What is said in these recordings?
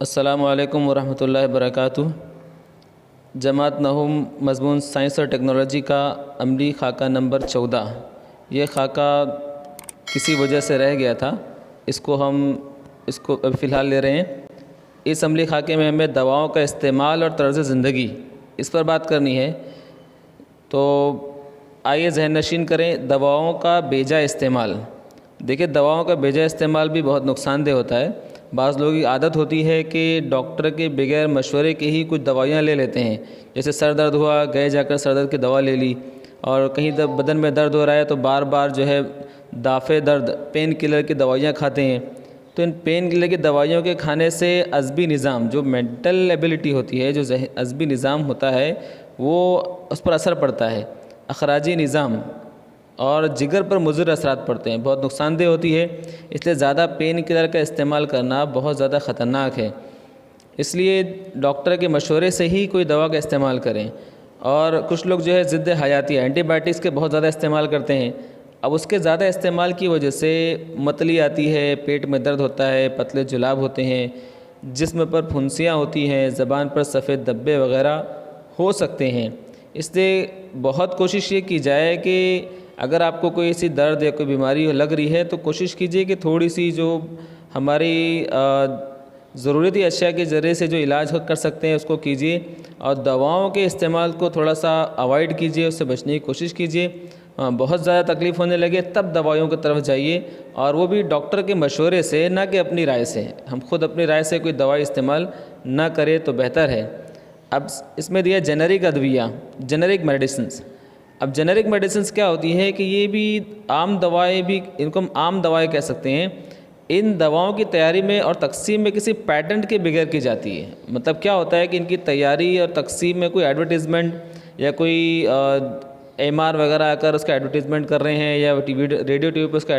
السلام علیکم ورحمۃ اللہ وبرکاتہ۔ جماعت نہوم مضمون سائنس اور ٹیکنالوجی کا عملی خاکہ نمبر 14۔ یہ خاکہ کسی وجہ سے رہ گیا تھا، اس کو فی الحال لے رہے ہیں۔ اس عملی خاکے میں ہمیں دواؤں کا استعمال اور طرز زندگی اس پر بات کرنی ہے۔ تو آئیے ذہن نشین کریں دواؤں کا بیجا استعمال۔ دیکھیں، دواؤں کا بیجا استعمال بھی بہت نقصان دہ ہوتا ہے۔ بعض لوگوں کی عادت ہوتی ہے کہ ڈاکٹر کے بغیر مشورے کے ہی کچھ دوائیاں لے لیتے ہیں، جیسے سر درد ہوا، گئے جا کر سر درد کی دوا لے لی، اور کہیں بدن میں درد ہو رہا ہے تو بار بار دافع درد پین کلر کی دوائیاں کھاتے ہیں۔ تو ان پین کلر کی دوائیوں کے کھانے سے عصبی نظام، جو مینٹل ایبلٹی ہوتی ہے، جو عصبی نظام ہوتا ہے، وہ اس پر اثر پڑتا ہے۔ اخراجی نظام اور جگر پر مضر اثرات پڑتے ہیں، بہت نقصان دہ ہوتی ہے۔ اس لیے زیادہ پین کلر کا استعمال کرنا بہت زیادہ خطرناک ہے۔ اس لیے ڈاکٹر کے مشورے سے ہی کوئی دوا کا استعمال کریں۔ اور کچھ لوگ ضد حیاتی اینٹی بائیوٹکس کے بہت زیادہ استعمال کرتے ہیں۔ اب اس کے زیادہ استعمال کی وجہ سے متلی آتی ہے، پیٹ میں درد ہوتا ہے، پتلے جلاب ہوتے ہیں، جسم پر پھنسیاں ہوتی ہیں، زبان پر سفید دبے وغیرہ ہو سکتے ہیں۔ اس لیے بہت کوشش یہ کی جائے کہ اگر آپ کو کوئی ایسی درد یا کوئی بیماری لگ رہی ہے تو کوشش کیجئے کہ تھوڑی سی جو ہماری ضرورتی اشیاء کے ذریعے سے جو علاج کر سکتے ہیں اس کو کیجئے، اور دواؤں کے استعمال کو تھوڑا سا اوائڈ کیجئے، اس سے بچنے کی کوشش کیجئے۔ بہت زیادہ تکلیف ہونے لگے تب دوائیوں کی طرف جائیے، اور وہ بھی ڈاکٹر کے مشورے سے، نہ کہ اپنی رائے سے۔ ہم خود اپنی رائے سے کوئی دوائی استعمال نہ کرے تو بہتر ہے۔ اب اس میں دیا جنرک ادویہ، جنرک میڈیسنز۔ اب جنرک میڈیسنز کیا ہوتی ہے کہ یہ بھی عام دوائیں، بھی ان کو ہم عام دوائیں کہہ سکتے ہیں۔ ان دواؤں کی تیاری میں اور تقسیم میں کسی پیٹنٹ کے بغیر کی جاتی ہے۔ مطلب کیا ہوتا ہے کہ ان کی تیاری اور تقسیم میں کوئی ایڈورٹیزمنٹ یا کوئی ایم آر وغیرہ آ کر اس کا ایڈورٹیزمنٹ کر رہے ہیں، یا ریڈیو ٹی وی پہ اس کا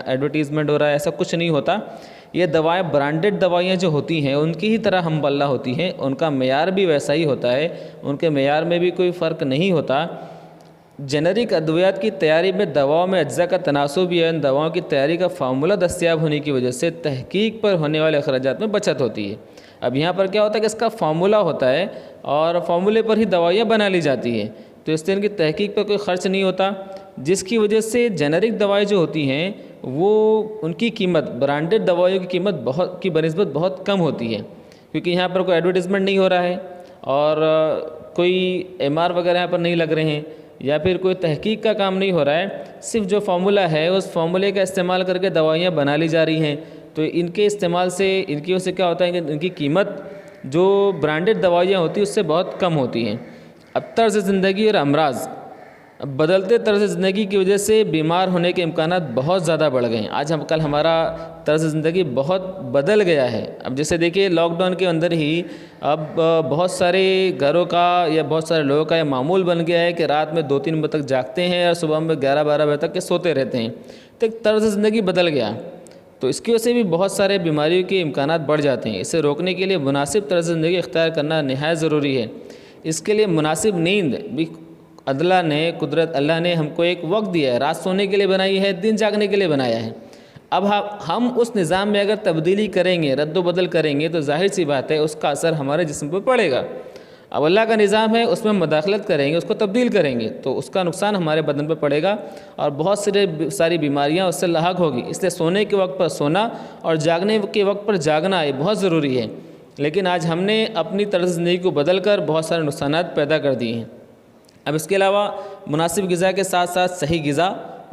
ایڈورٹیزمنٹ ہو رہا ہے، ایسا کچھ نہیں ہوتا۔ یہ دوائیں، برانڈڈ دوائیاں جو ہوتی ہیں، ان کی ہی طرح ہم پلہ ہوتی ہیں، ان کا معیار بھی ویسا ہی ہوتا ہے، ان کے معیار میں بھی کوئی فرق نہیں ہوتا۔ جنرک ادویات کی تیاری میں دواؤں میں اجزاء کا تناسب یا ان دواؤں کی تیاری کا فارمولہ دستیاب ہونے کی وجہ سے تحقیق پر ہونے والے اخراجات میں بچت ہوتی ہے۔ اب یہاں پر کیا ہوتا ہے کہ اس کا فارمولہ ہوتا ہے، اور فارمولے پر ہی دوائیاں بنا لی جاتی ہیں، تو اس سے ان کی تحقیق پر کوئی خرچ نہیں ہوتا، جس کی وجہ سے جنرک دوائیں جو ہوتی ہیں وہ ان کی قیمت، برانڈڈ دوائیوں کی قیمت کی بنسبت بہت کم ہوتی ہے، کیونکہ یہاں پر کوئی ایڈورٹیزمنٹ نہیں ہو رہا ہے، اور کوئی ایم آر وغیرہ یہاں پر نہیں لگ رہے ہیں، یا پھر کوئی تحقیق کا کام نہیں ہو رہا ہے، صرف جو فارمولہ ہے اس فارمولے کا استعمال کر کے دوائیاں بنا لی جا رہی ہیں۔ تو ان کے استعمال سے، ان کی وجہ سے کیا ہوتا ہے کہ ان کی قیمت جو برانڈڈ دوائیاں ہوتی ہیں اس سے بہت کم ہوتی ہیں۔ اب طرز زندگی اور امراض۔ اب بدلتے طرز زندگی کی وجہ سے بیمار ہونے کے امکانات بہت زیادہ بڑھ گئے ہیں۔ آج کل ہمارا طرز زندگی بہت بدل گیا ہے۔ اب جیسے دیکھیے، لاک ڈاؤن کے اندر ہی اب بہت سارے گھروں کا یا بہت سارے لوگوں کا یہ معمول بن گیا ہے کہ رات میں 2-3 بجے تک جاگتے ہیں اور صبح میں 11-12 بجے تک کے سوتے رہتے ہیں۔ تو ایک طرز زندگی بدل گیا، تو اس کی وجہ سے بھی بہت سارے بیماریوں کے امکانات بڑھ جاتے ہیں۔ اسے روکنے کے لیے مناسب طرز زندگی اختیار کرنا نہایت ضروری ہے۔ اس کے لیے مناسب نیند بھی اللہ نے ہم کو ایک وقت دیا ہے، رات سونے کے لیے بنائی ہے، دن جاگنے کے لیے بنایا ہے۔ اب ہم اس نظام میں اگر تبدیلی کریں گے، رد و بدل کریں گے، تو ظاہر سی بات ہے اس کا اثر ہمارے جسم پر پڑے گا۔ اب اللہ کا نظام ہے، اس میں مداخلت کریں گے، اس کو تبدیل کریں گے، تو اس کا نقصان ہمارے بدن پر پڑے گا، اور بہت ساری بیماریاں اس سے لاحق ہوگی۔ اس لیے سونے کے وقت پر سونا اور جاگنے کے وقت پر جاگنا یہ بہت ضروری ہے۔ لیکن آج ہم نے اپنی طرز زندگی کو بدل کر بہت سارے نقصانات پیدا کر دیے ہیں۔ اب اس کے علاوہ مناسب غذا کے ساتھ ساتھ صحیح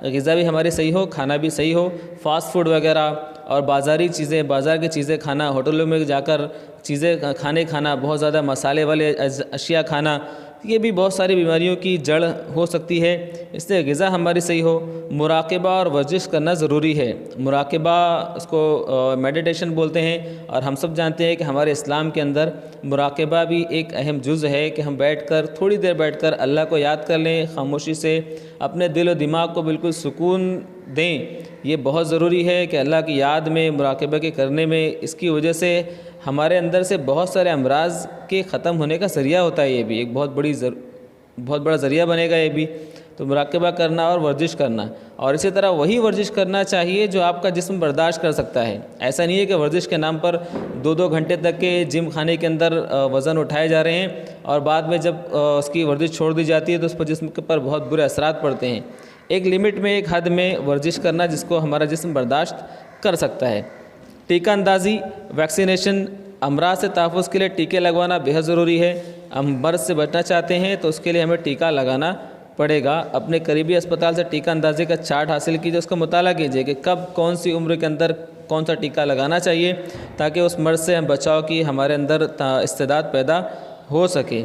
غذا بھی ہماری صحیح ہو، کھانا بھی صحیح ہو۔ فاسٹ فوڈ وغیرہ اور بازار کی چیزیں کھانا، ہوٹلوں میں جا کر کھانا، بہت زیادہ مسالے والے اشیاء کھانا، یہ بھی بہت ساری بیماریوں کی جڑ ہو سکتی ہے۔ اس لیے غذا ہماری صحیح ہو۔ مراقبہ اور ورزش کرنا ضروری ہے۔ مراقبہ، اس کو میڈیٹیشن بولتے ہیں، اور ہم سب جانتے ہیں کہ ہمارے اسلام کے اندر مراقبہ بھی ایک اہم جز ہے کہ ہم تھوڑی دیر بیٹھ کر اللہ کو یاد کر لیں، خاموشی سے اپنے دل و دماغ کو بالکل سکون دیں۔ یہ بہت ضروری ہے کہ اللہ کی یاد میں، مراقبہ کے کرنے میں، اس کی وجہ سے ہمارے اندر سے بہت سارے امراض کے ختم ہونے کا ذریعہ ہوتا ہے۔ یہ بھی ایک بہت بڑا ذریعہ بنے گا یہ بھی۔ تو مراقبہ کرنا اور ورزش کرنا، اور اسی طرح وہی ورزش کرنا چاہیے جو آپ کا جسم برداشت کر سکتا ہے۔ ایسا نہیں ہے کہ ورزش کے نام پر 2 گھنٹے تک کے جم خانے کے اندر وزن اٹھائے جا رہے ہیں، اور بعد میں جب اس کی ورزش چھوڑ دی جاتی ہے تو اس پر جسم کے اوپر بہت برے اثرات پڑتے ہیں۔ ایک لمٹ میں، ایک حد میں ورزش کرنا جس کو ہمارا جسم برداشت کر سکتا ہے۔ ٹیکہ اندازی، ویکسینیشن، امراض سے تحفظ کے لیے ٹیکے لگوانا بہت ضروری ہے۔ ہم مرض سے بچنا چاہتے ہیں تو اس کے لیے ہمیں ٹیکہ لگانا پڑے گا۔ اپنے قریبی اسپتال سے ٹیکہ اندازی کا چارٹ حاصل کیجیے، اس کا مطالعہ کیجیے کہ کب کون سی عمر کے اندر کون سا ٹیکہ لگانا چاہیے، تاکہ اس مرض سے ہم بچاؤ کی ہمارے اندر استعداد پیدا ہو سکے۔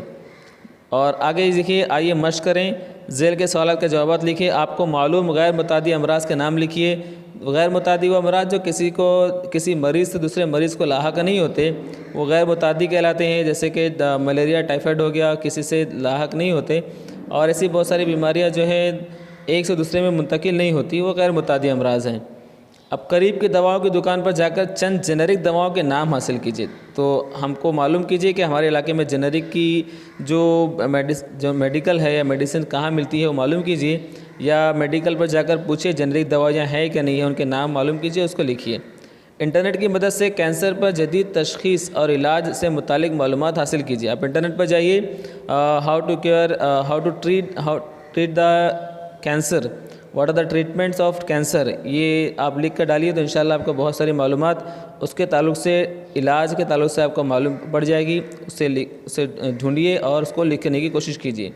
اور آگے لکھیے، آئیے مشق کریں، ذیل کے سوالات کے جوابات لکھیے۔ آپ کو معلوم غیر متعدی امراض کے نام لکھیے۔ غیر متعدی وہ امراض جو کسی مریض سے دوسرے مریض کو لاحق نہیں ہوتے، وہ غیر متعدی کہلاتے ہیں، جیسے کہ ملیریا، ٹائیفائڈ ہو گیا، کسی سے لاحق نہیں ہوتے، اور ایسی بہت ساری بیماریاں جو ہیں ایک سے دوسرے میں منتقل نہیں ہوتی، وہ غیر متعدی امراض ہیں۔ اب قریب کی دواؤں کی دکان پر جا کر چند جنرک دواؤں کے نام حاصل کیجیے۔ تو ہم کو معلوم کیجیے کہ ہمارے علاقے میں جنرک کی جو میڈیکل ہے یا میڈیسن کہاں ملتی ہے وہ معلوم کیجیے، یا میڈیکل پر جا کر پوچھیے جنرک دوائیاں ہیں کہ نہیں ہیں، ان کے نام معلوم کیجیے، اس کو لکھیے۔ انٹرنیٹ کی مدد سے کینسر پر جدید تشخیص اور علاج سے متعلق معلومات حاصل کیجیے۔ آپ انٹرنیٹ پر جائیے، how to treat the cancer, what are the treatments of cancer, یہ آپ لکھ کر ڈالیے تو انشاءاللہ آپ کو بہت ساری معلومات اس کے تعلق سے، علاج کے تعلق سے آپ کو معلوم پڑ جائے گی۔ اسے ڈھونڈیے اور اس کو لکھنے کی کوشش کیجیے۔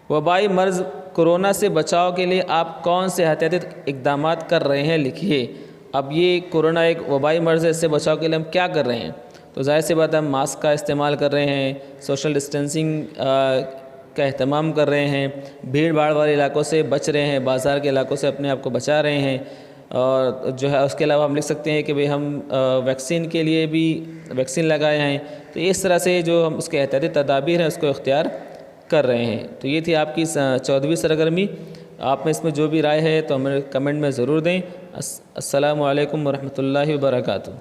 وبائی مرض کورونا سے بچاؤ کے لیے آپ کون سے احتیاطی اقدامات کر رہے ہیں، لکھیے۔ اب یہ کورونا ایک وبائی مرض ہے، اس سے بچاؤ کے لیے ہم کیا کر رہے ہیں؟ تو ظاہر سی بات ہے، ہم ماسک کا استعمال کر رہے ہیں، سوشل ڈسٹینسنگ کا اہتمام کر رہے ہیں، بھیڑ بھاڑ والے علاقوں سے بچ رہے ہیں، بازار کے علاقوں سے اپنے آپ کو بچا رہے ہیں، اور جو ہے اس کے علاوہ ہم لکھ سکتے ہیں کہ بھئی ہم ویکسین کے لیے بھی ویکسین لگائے ہیں۔ تو اس طرح سے جو ہم اس کے احتیاطی تدابیر ہیں اس کو اختیار کر رہے ہیں۔ تو یہ تھی آپ کی 14ویں سرگرمی۔ آپ میں اس میں جو بھی رائے ہے تو ہمیں کمنٹ میں ضرور دیں۔ السلام علیکم ورحمۃ اللہ وبرکاتہ۔